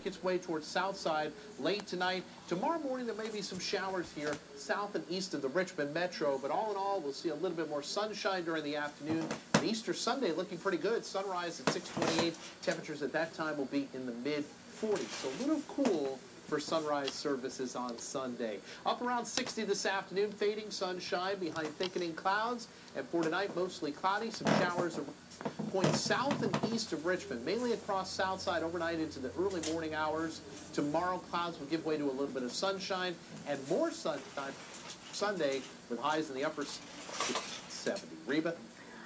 make its way towards south side late tonight. Tomorrow morning, there may be some showers here south and east of the Richmond metro, but all in all, we'll see a little bit more sunshine during the afternoon. And Easter Sunday looking pretty good. Sunrise at 6:28. Temperatures at that time will be in the mid-40s, so a little cool for sunrise services on Sunday. Up around 60 this afternoon, fading sunshine behind thickening clouds. And for tonight, mostly cloudy. Some showers point south and east of Richmond, mainly across south side overnight into the early morning hours. Tomorrow, clouds will give way to a little bit of sunshine and more sunshine Sunday with highs in the upper 70. Reba? All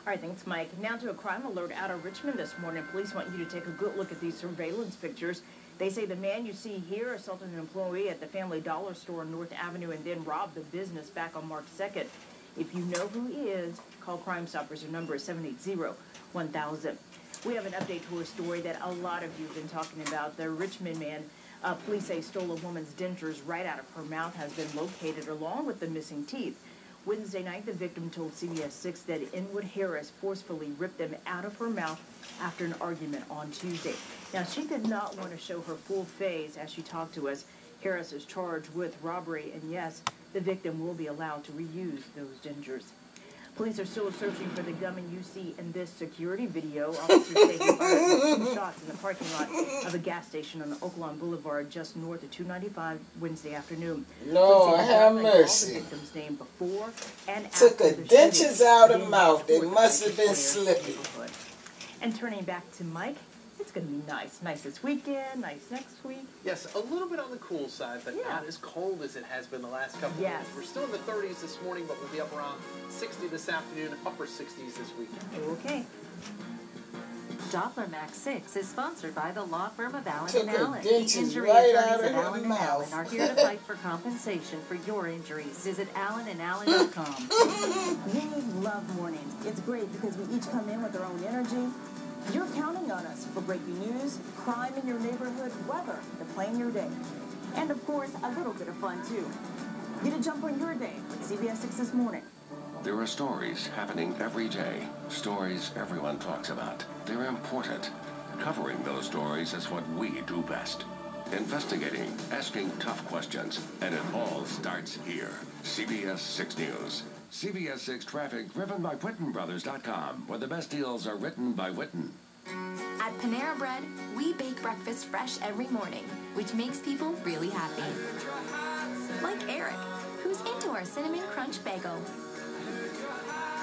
right, thanks, Mike. Now to a crime alert out of Richmond this morning. Police want you to take a good look at these surveillance pictures. They say the man you see here assaulted an employee at the Family Dollar store on North Avenue and then robbed the business back on March 2nd. If you know who he is, call Crime Stoppers. Their number is 780-1000. We have an update to a story that a lot of you have been talking about. The Richmond man, police say, stole a woman's dentures right out of her mouth, has been located along with the missing teeth. Wednesday night, the victim told CBS 6 that Inwood Harris forcefully ripped them out of her mouth after an argument on Tuesday. Now, she did not want to show her full face as she talked to us. Harris is charged with robbery, and yes, the victim will be allowed to reuse those dentures. Police are still searching for the gunman you see in this security video. Officers say he fired 2 shots in the parking lot of a gas station on Oaklawn Boulevard just north of 295 Wednesday afternoon. Lord have mercy. The victim's name before and took after a dentures out of mouth. It must have been slipping. And turning back to Mike, it's going to be nice. Nice this weekend, nice next week. Yes, a little bit on the cool side, but not as cold as it has been the last couple of days. We're still in the 30s this morning, but we'll be up around 60 this afternoon, upper 60s this weekend. Okay. Doppler Max 6 is sponsored by the law firm of Allen Took & her Allen. The dentures injury right attorneys out of of her Allen & mouth. Allen are here to fight for compensation for your injuries. Visit allenandallen.com. We love mornings. It's great because we each come in with our own energy. You're counting on us for breaking news, crime in your neighborhood, weather to plan your day. And of course, a little bit of fun too. Get a jump on your day with CBS 6 This Morning. There are stories happening every day, stories everyone talks about. They're important. Covering those stories is what we do best. Investigating, asking tough questions, and it all starts here. CBS 6 News. CBS 6 traffic driven by WittenBrothers.com, where the best deals are written by Witten. At Panera Bread, we bake breakfast fresh every morning, which makes people really happy. Like Eric, who's into our Cinnamon Crunch Bagel.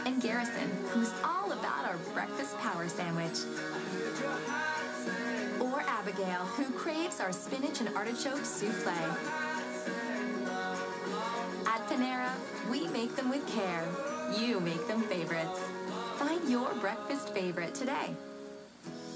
And Garrison, who's all about our Breakfast Power Sandwich. Or Abigail, who craves our Spinach and Artichoke Souffle. At Panera, we make them with care. You make them favorites. Find your breakfast favorite today.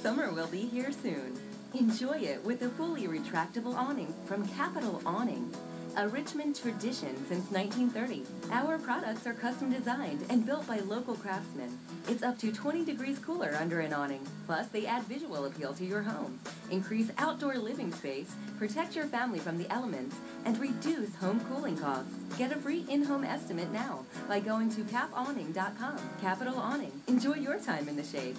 Summer will be here soon. Enjoy it with a fully retractable awning from Capital Awning. A Richmond tradition since 1930. Our products are custom designed and built by local craftsmen. It's up to 20 degrees cooler under an awning. Plus, they add visual appeal to your home. Increase outdoor living space, protect your family from the elements, and reduce home cooling costs. Get a free in-home estimate now by going to capawning.com. Capital Awning. Enjoy your time in the shade.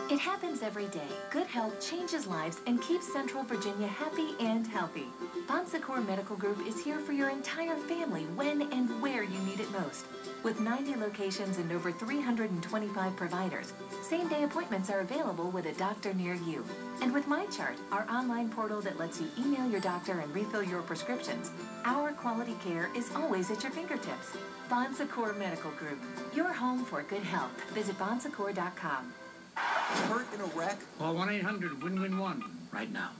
It happens every day. Good health changes lives and keeps Central Virginia happy and healthy. Bon Secours Medical Group is here for your entire family when and where you need it most. With 90 locations and over 325 providers, same-day appointments are available with a doctor near you. And with MyChart, our online portal that lets you email your doctor and refill your prescriptions, our quality care is always at your fingertips. Bon Secours Medical Group, your home for good health. Visit bonsecours.com. Hurt in a wreck? Call 1-800-WIN-WIN-1 right now.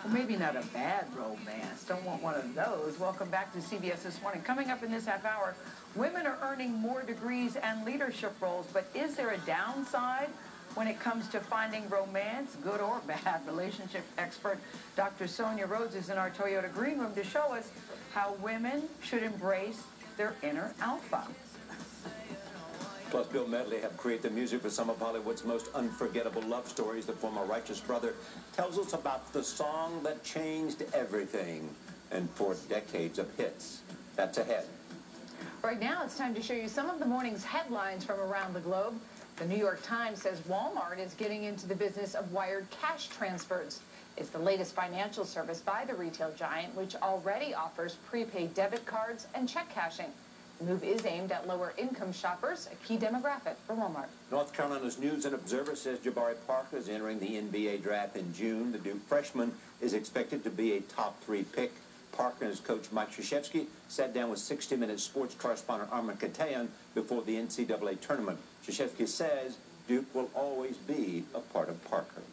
Well, maybe not a bad romance. Don't want one of those. Welcome back to CBS This Morning. Coming up in this half hour, women are earning more degrees and leadership roles, but is there a downside when it comes to finding romance, good or bad? Relationship expert Dr. Sonia Rhodes is in our Toyota Green Room to show us how women should embrace their inner alpha. Plus, Bill Medley helped create the music for some of Hollywood's most unforgettable love stories. The former Righteous Brother tells us about the song that changed everything and 4 decades of hits. That's ahead. Right now, it's time to show you some of the morning's headlines from around the globe. The New York Times says Walmart is getting into the business of wired cash transfers. It's the latest financial service by the retail giant, which already offers prepaid debit cards and check cashing. The move is aimed at lower-income shoppers, a key demographic for Walmart. North Carolina's News and Observer says Jabari Parker is entering the NBA draft in June. The Duke freshman is expected to be a top-3 pick. Parker and his coach Mike Krzyzewski sat down with 60 Minutes sports correspondent Armin Katayan before the NCAA tournament. Krzyzewski says Duke will always be a part of Parker.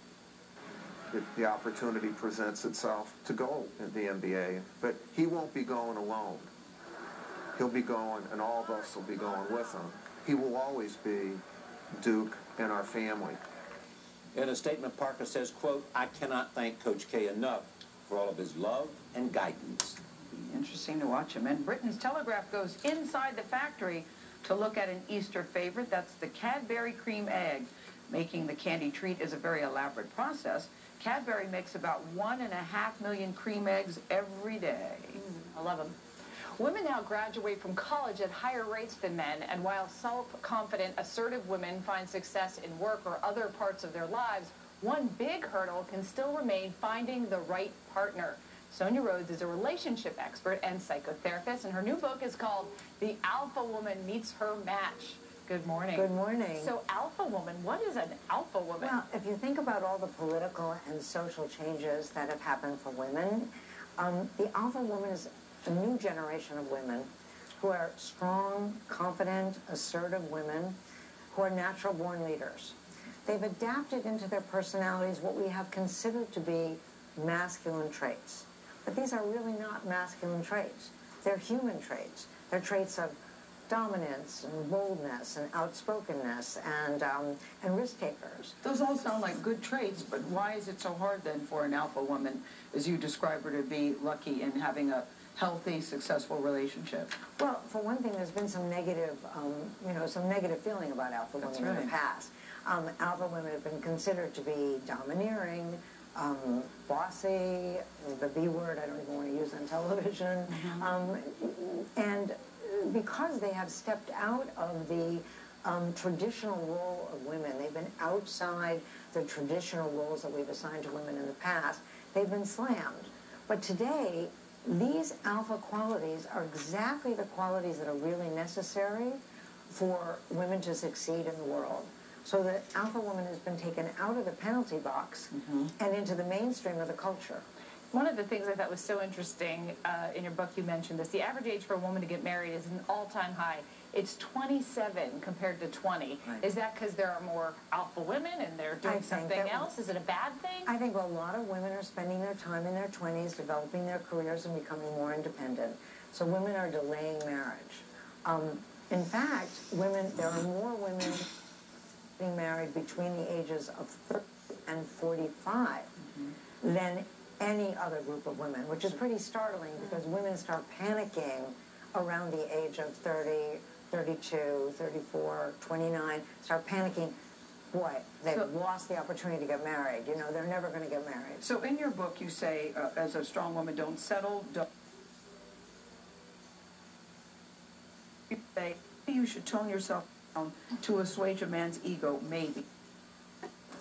The opportunity presents itself to go in the NBA, but he won't be going alone. He'll be going, and all of us will be going with him. He will always be Duke and our family. In a statement, Parker says, quote, "I cannot thank Coach K enough for all of his love and guidance." Interesting to watch him. And Britain's Telegraph goes inside the factory to look at an Easter favorite. That's the Cadbury cream egg. Making the candy treat is a very elaborate process. Cadbury makes about 1.5 million cream eggs every day. I love them. Women now graduate from college at higher rates than men, and while self-confident, assertive women find success in work or other parts of their lives, one big hurdle can still remain finding the right partner. Sonia Rhodes is a relationship expert and psychotherapist, and her new book is called The Alpha Woman Meets Her Match. Good morning. Good morning. So alpha woman, what is an alpha woman? Well, if you think about all the political and social changes that have happened for women, the alpha woman is a new generation of women who are strong, confident, assertive women who are natural-born leaders. They've adapted into their personalities what we have considered to be masculine traits. But these are really not masculine traits. They're human traits. They're traits of dominance and boldness and outspokenness and risk takers. Those all sound like good traits, but why is it so hard then for an alpha woman, as you describe her, to be lucky in having a healthy, successful relationship? Well, for one thing, there's been some negative, some negative feeling about alpha women in the past. Alpha women have been considered to be domineering, bossy, the B word I don't even want to use on television, and because they have stepped out of the traditional role of women, they've been outside the traditional roles that we've assigned to women in the past, they've been slammed. But today, these alpha qualities are exactly the qualities that are really necessary for women to succeed in the world. So the alpha woman has been taken out of the penalty box and into the mainstream of the culture. One of the things I thought was so interesting in your book, you mentioned this. The average age for a woman to get married is an all-time high. It's 27 compared to 20. Right. Is that because there are more alpha women and they're doing something else? Is it a bad thing? I think a lot of women are spending their time in their 20s developing their careers and becoming more independent. So women are delaying marriage. In fact, there are more women getting married between the ages of 30 and 45 than any other group of women, which is pretty startling because women start panicking around the age of 30, 32, 34, 29, start panicking. Boy, they've lost the opportunity to get married. You know, they're never going to get married. So in your book, you say, as a strong woman, don't settle, don't... You say you should tone yourself down to assuage a man's ego, maybe.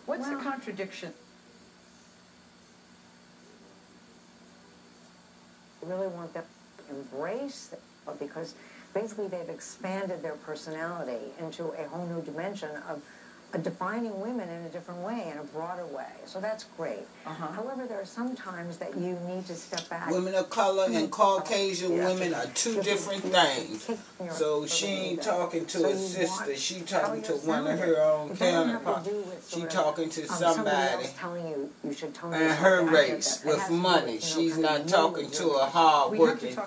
What's the contradiction? Really want them to embrace it because basically they've expanded their personality into a whole new dimension of defining women in a different way, in a broader way. So that's great. However, there are some times that you need to step back. Women of color and Caucasian women are two different things. So she ain't talking to a sister. She talking to one of her own counterparts. She talking to somebody and her race with money. She's not talking to a hard-working,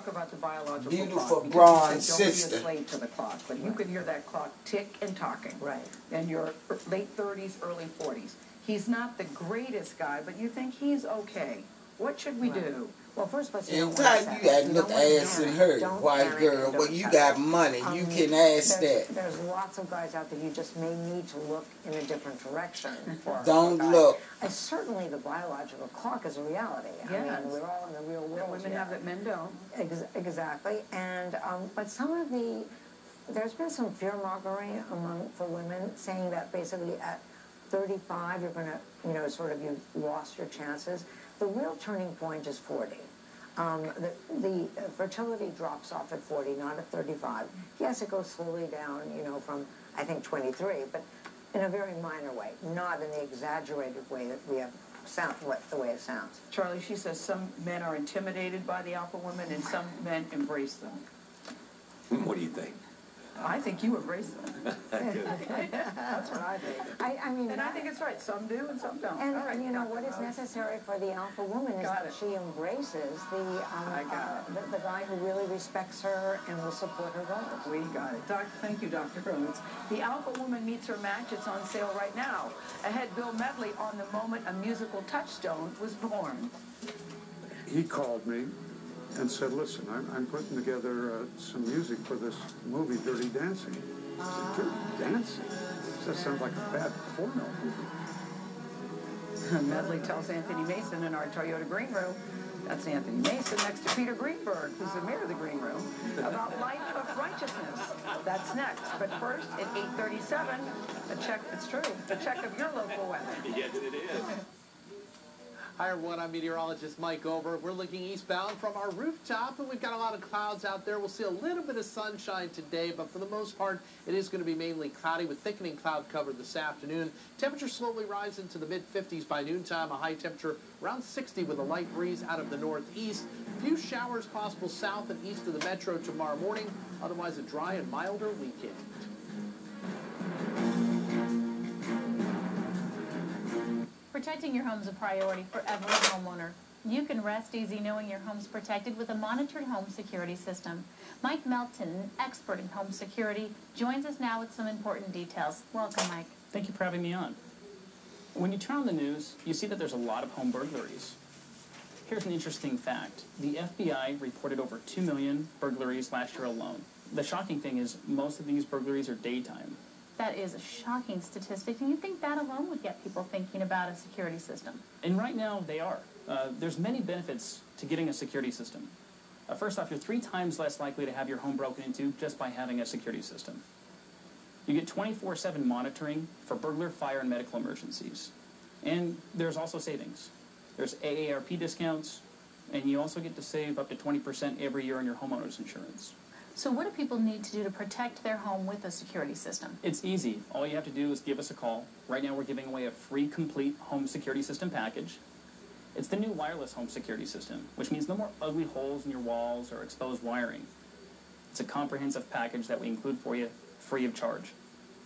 beautiful bronze sister. To the clock, but you can hear that clock tick and talking. Right. And you're late 30s, early 40s. He's not the greatest guy, but you think he's okay. What should we do? Well, first, let's in time you got to look ass in her, white girl. Well, you got money. You can ask that. There's lots of guys out there you just may need to look in a different direction for. Don't look. Certainly, the biological clock is a reality. Yes. I mean, we're all in the real world. Women have it, men don't. Exactly. And but some of there's been some fear-mongering for women, saying that basically at 35 you're going to, sort of you've lost your chances. The real turning point is 40. The fertility drops off at 40, not at 35. Yes, it goes slowly down, from, I think, 23, but in a very minor way, not in the exaggerated way that we have the way it sounds. Charlie, she says some men are intimidated by the alpha women and some men embrace them. What do you think? I think you embrace them. That's what I think. I mean, and I think it's right. Some do and some don't. And, what is necessary for the alpha woman is that she embraces the guy who really respects her and will support her goals. We got it. Thank you, Dr. Rhodes. The alpha woman meets her match. It's on sale right now. Ahead, Bill Medley on the moment a musical touchstone was born. He called me and said, listen, I'm putting together some music for this movie, Dirty Dancing. I said, Dirty Dancing? That sounds like a bad porno movie. Medley tells Anthony Mason in our Toyota Green Room, that's Anthony Mason next to Peter Greenberg, who's the mayor of the Green Room, about life of righteousness. That's next. But first, at 8:37, a check, it's true, a check of your local weather. Yes, it is. Hi everyone, I'm meteorologist Mike Over. We're looking eastbound from our rooftop, and we've got a lot of clouds out there. We'll see a little bit of sunshine today, but for the most part, it is going to be mainly cloudy with thickening cloud cover this afternoon. Temperature slowly rising to the mid-50s by noontime, a high temperature around 60 with a light breeze out of the northeast. A few showers possible south and east of the metro tomorrow morning, otherwise a dry and milder weekend. Protecting your home is a priority for every homeowner. You can rest easy knowing your home's protected with a monitored home security system. Mike Melton, an expert in home security, joins us now with some important details. Welcome, Mike. Thank you for having me on. When you turn on the news, you see that there's a lot of home burglaries. Here's an interesting fact. The FBI reported over 2 million burglaries last year alone. The shocking thing is most of these burglaries are daytime. That is a shocking statistic, and you'd think that alone would get people thinking about a security system. And right now, they are. There's many benefits to getting a security system. First off, you're 3 times less likely to have your home broken into just by having a security system. You get 24/7 monitoring for burglar, fire, and medical emergencies. And there's also savings. There's AARP discounts, and you also get to save up to 20% every year on your homeowner's insurance. So what do people need to do to protect their home with a security system? It's easy. All you have to do is give us a call. Right now we're giving away a free complete home security system package. It's the new wireless home security system, which means no more ugly holes in your walls or exposed wiring. It's a comprehensive package that we include for you free of charge.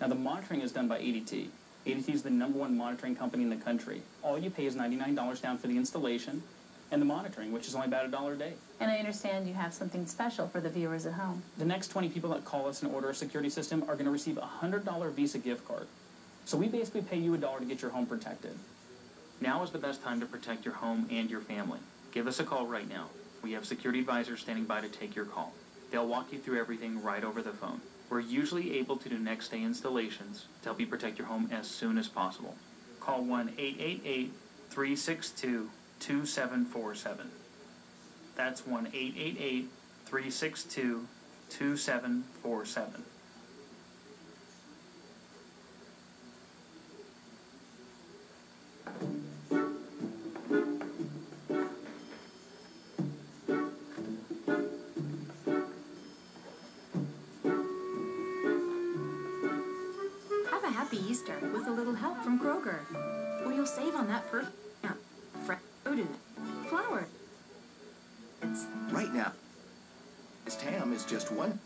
Now the monitoring is done by ADT. ADT is the #1 monitoring company in the country. All you pay is $99 down for the installation and the monitoring, which is only about $1 a day. And I understand you have something special for the viewers at home. The next 20 people that call us and order a security system are going to receive a $100 Visa gift card. So we basically pay you $1 to get your home protected. Now is the best time to protect your home and your family. Give us a call right now. We have security advisors standing by to take your call. They'll walk you through everything right over the phone. We're usually able to do next day installations to help you protect your home as soon as possible. Call 1-888-362-2747. That's 1-888-362-2747. Have a happy Easter with a little help from Kroger, where you'll save on that fresh produce, flour. Right now, this ham is just $1.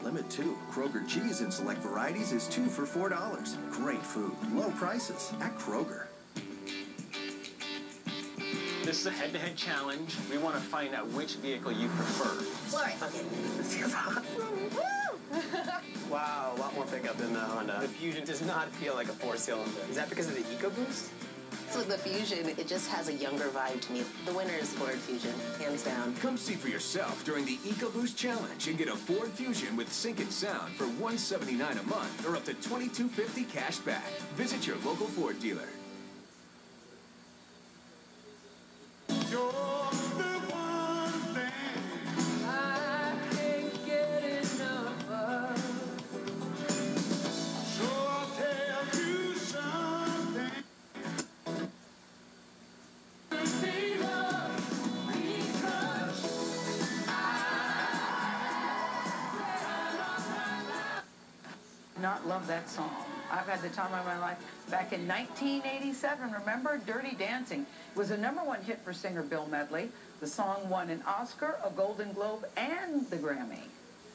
Limit 2. Kroger cheese in select varieties is 2 for $4. Great food, low prices at Kroger. This is a head-to-head challenge. We want to find out which vehicle you prefer. Sorry. Okay. Let's hear Wow, a lot more pickup than the Honda. The Fusion does not feel like a 4-cylinder. Is that because of the EcoBoost? With the Fusion, it just has a younger vibe to me. The winner is Ford Fusion, hands down. Come see for yourself during the EcoBoost Challenge and get a Ford Fusion with sync and sound for $179 a month or up to $22.50 cash back. Visit your local Ford dealer. Not love that song. I've had the time of my life. Back in 1987, remember Dirty Dancing? It was a #1 hit for singer Bill Medley. The song won an Oscar, a Golden Globe, and the Grammy.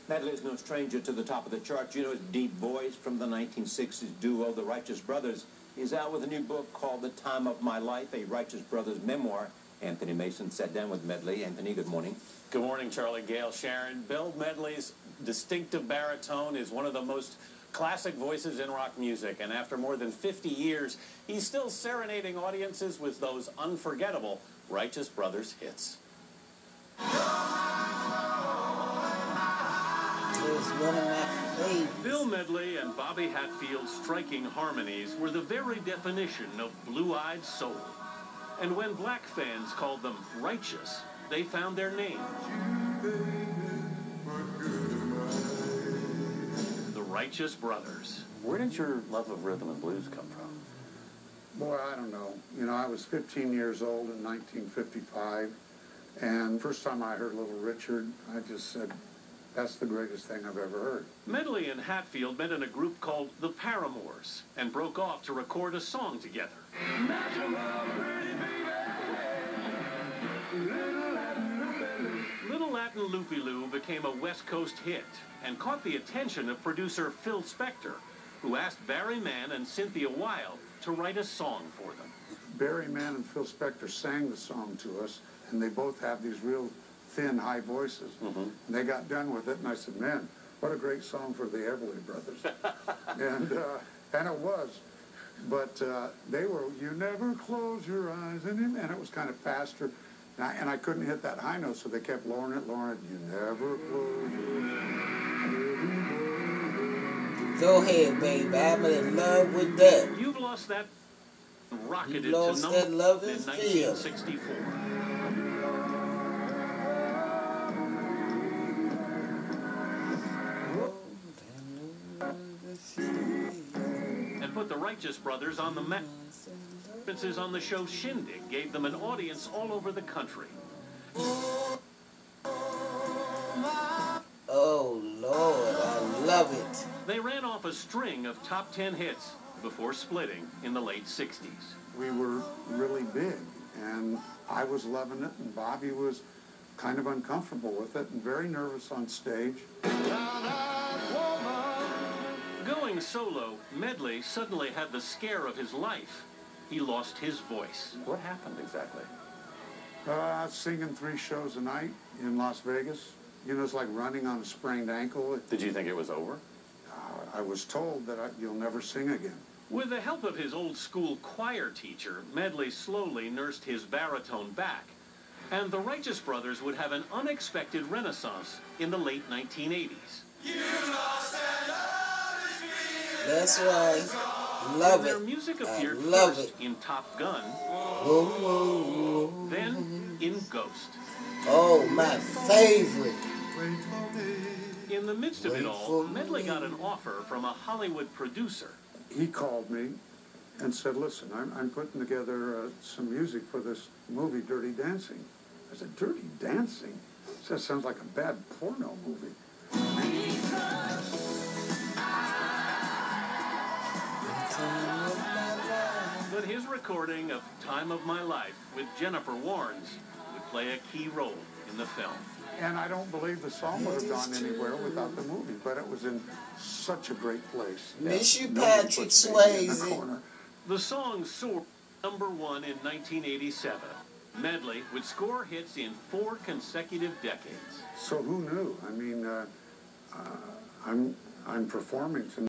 Medley is no stranger to the top of the charts. You know his deep voice from the 1960s duo, the Righteous Brothers. He's out with a new book called The Time of My Life, a Righteous Brothers memoir. Anthony Mason sat down with Medley. Anthony, good morning. Good morning, Charlie, Gail, Sharon. Bill Medley's distinctive baritone is one of the most classic voices in rock music, and after more than 50 years, he's still serenading audiences with those unforgettable Righteous Brothers hits. One of my favorites. Bill Medley and Bobby Hatfield's striking harmonies were the very definition of blue-eyed soul. And when black fans called them righteous, they found their name. The Righteous Brothers. Where did your love of rhythm and blues come from? Boy, I don't know. You know, I was 15 years old in 1955, and first time I heard Little Richard, I just said, that's the greatest thing I've ever heard. Medley and Hatfield met in a group called the Paramours and broke off to record a song together. Little Latin Loopy-Loo became a West Coast hit and caught the attention of producer Phil Spector, who asked Barry Mann and Cynthia Wilde to write a song for them. Barry Mann and Phil Spector sang the song to us, and they both have these real thin, high voices. And they got done with it, and I said, man, what a great song for the Everly Brothers. and it was. But they were, you never close your eyes, and it was kind of faster. And I couldn't hit that high note, so they kept lowering it, you never close your eyes. Go ahead, babe. I'm in love with that. You've lost that rocketed You lost to that love in and feel. 1964. And put the Righteous Brothers on the map. Appearances on the show Shindig gave them an audience all over the country. Oh, Lord, I love it. They ran off a string of top 10 hits before splitting in the late 60s. We were really big, and I was loving it, and Bobby was kind of uncomfortable with it and very nervous on stage. Going solo, Medley suddenly had the scare of his life. He lost his voice. What happened exactly? Singing 3 shows a night in Las Vegas. You know, it's like running on a sprained ankle. Did you think it was over? I was told that you'll never sing again. With the help of his old school choir teacher, Medley slowly nursed his baritone back. And the Righteous Brothers would have an unexpected renaissance in the late 1980s. That's right. Love Their it. music I appeared love first it. in Top Gun, then in Ghost. Oh, my favorite. In the midst of it all, Medley got an offer from a Hollywood producer. He called me and said, listen, I'm putting together some music for this movie, Dirty Dancing. I said, Dirty Dancing? That sounds like a bad porno movie. But his recording of Time of My Life with Jennifer Warnes would play a key role in the film. And I don't believe the song would have gone anywhere without the movie, but it was in such a great place. Miss you, Nobody Patrick puts baby in the Swayze. corner. The song soared #1 in 1987. Medley would score hits in 4 consecutive decades. So who knew? I mean, I'm performing tonight.